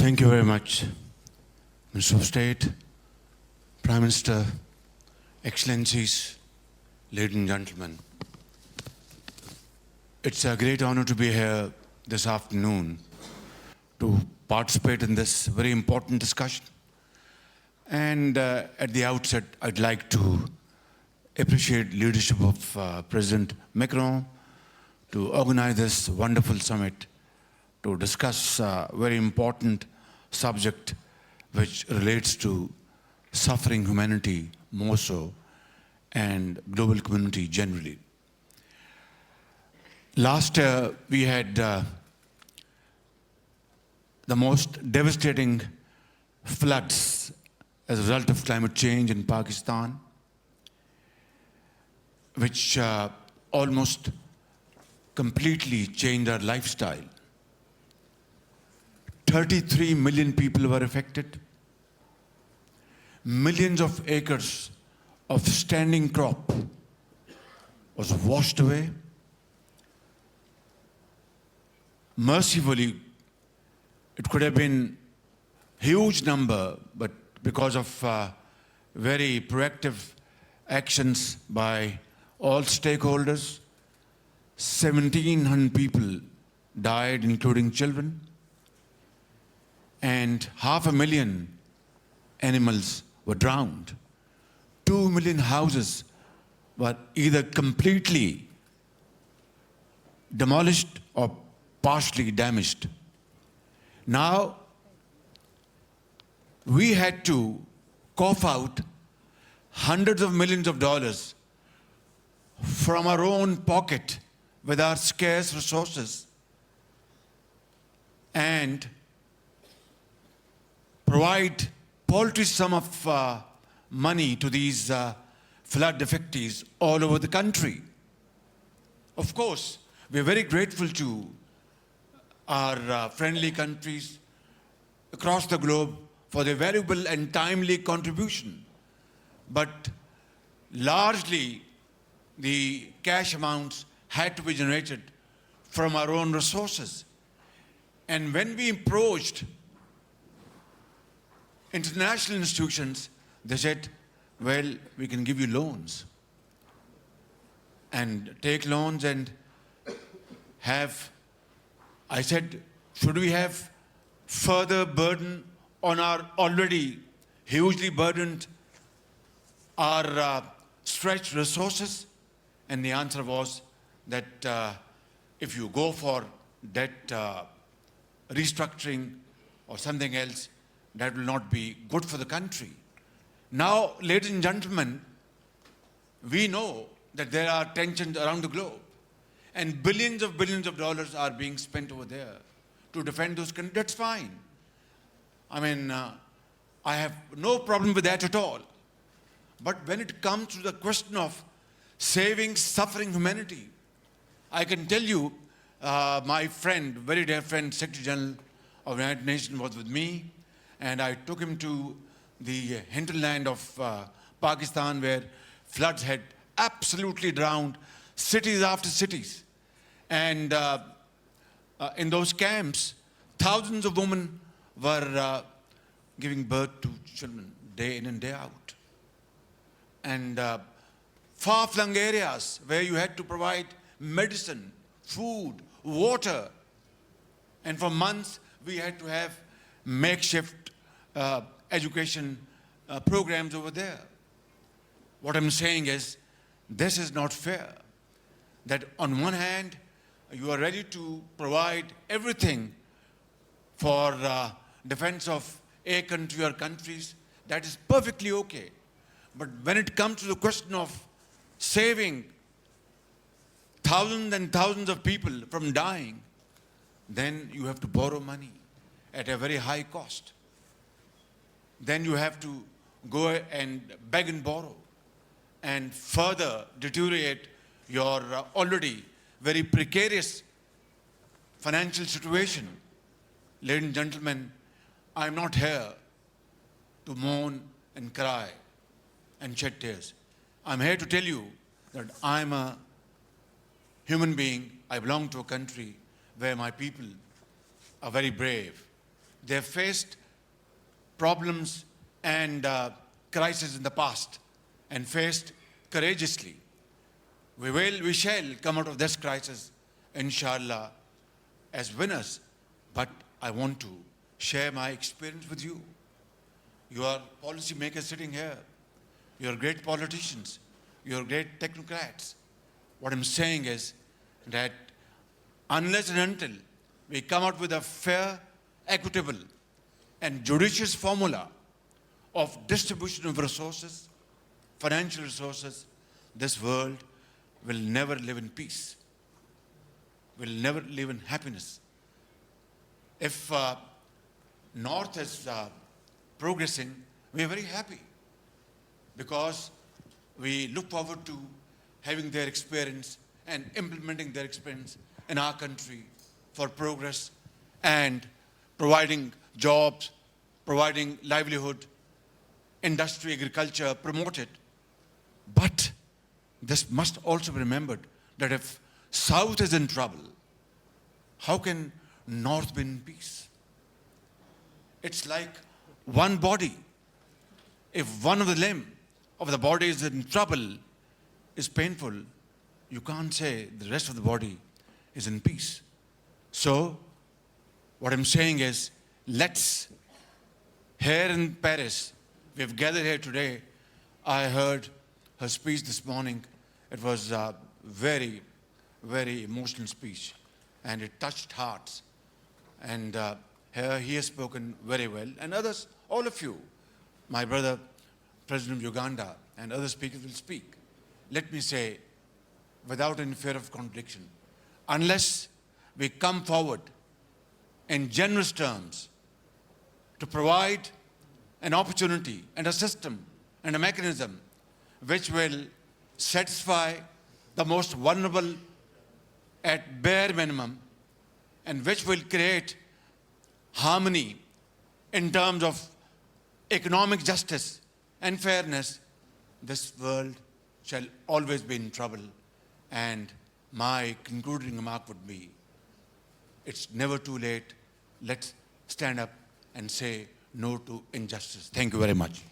Thank you very much, Minister of State, Prime Minister, Excellencies, ladies and gentlemen. It's a great honor to be here this afternoon to participate in this very important discussion. And at the outset, I'd like to appreciate the leadership of President Macron to organize this wonderful summit to discuss a very important subject which relates to suffering humanity more so and global community generally. Last year, we had the most devastating floods as a result of climate change in Pakistan, which almost completely changed our lifestyle. 33 million people were affected. Millions of acres of standing crop was washed away. Mercifully, it could have been a huge number, but because of very proactive actions by all stakeholders, 1,700 people died, including children, and 500,000 animals were drowned. 2 million houses were either completely demolished or partially damaged. Now, we had to cough out hundreds of millions of dollars from our own pocket with our scarce resources and provide paltry sum of money to these flood affectees all over the country. Of course, we are very grateful to our friendly countries across the globe for their valuable and timely contribution. But largely, the cash amounts had to be generated from our own resources. And when we approached international institutions, they said, well, we can give you loans. And take loans and have, I said, should we have further burden on our already hugely burdened, our stretched resources? And the answer was that if you go for debt restructuring or something else, that will not be good for the country. Now, ladies and gentlemen, we know that there are tensions around the globe, and billions of dollars are being spent over there to defend those countries. That's fine. I mean, I have no problem with that at all. But when it comes to the question of saving suffering humanity, I can tell you, my friend, very dear friend, Secretary General of the United Nations was with me, and I took him to the hinterland of Pakistan, where floods had absolutely drowned cities after cities. And in those camps, thousands of women were giving birth to children day in and day out. And far-flung areas where you had to provide medicine, food, water. And for months, we had to have makeshift education programs over there. What I'm saying is, this is not fair. That on one hand, you are ready to provide everything for defense of a country or countries. That is perfectly okay. But when it comes to the question of saving thousands and thousands of people from dying, then you have to borrow money at a very high cost. Then you have to go and beg and borrow and further deteriorate your already very precarious financial situation. Ladies and gentlemen, I'm not here to moan and cry and shed tears. I'm here to tell you that I'm a human being. I belong to a country where my people are very brave. They have faced problems and crises in the past and faced courageously. We shall come out of this crisis, inshallah, as winners. But I want to share my experience with you. You are policy makers sitting here. You are great politicians. You are great technocrats. What I'm saying is that unless and until we come out with a fair, equitable, and judicious formula of distribution of resources, financial resources, this world will never live in peace, will never live in happiness. If North is progressing, we are very happy because we look forward to having their experience and implementing their experience in our country for progress and providing jobs, providing livelihood, industry, agriculture, promote it. But this must also be remembered that if South is in trouble, how can North be in peace? It's like one body. If one of the limb of the body is in trouble, is painful, you can't say the rest of the body is in peace. So, what I'm saying is, let's, here in Paris, we've gathered here today. I heard her speech this morning. It was a very, very emotional speech, and it touched hearts. And here he has spoken very well, and others, all of you, my brother, President of Uganda, and other speakers will speak. Let me say, without any fear of contradiction, unless we come forward in generous terms to provide an opportunity and a system and a mechanism which will satisfy the most vulnerable at bare minimum and which will create harmony in terms of economic justice and fairness, this world shall always be in trouble. And my concluding remark would be, it's never too late. Let's stand up and say no to injustice. Thank you very much.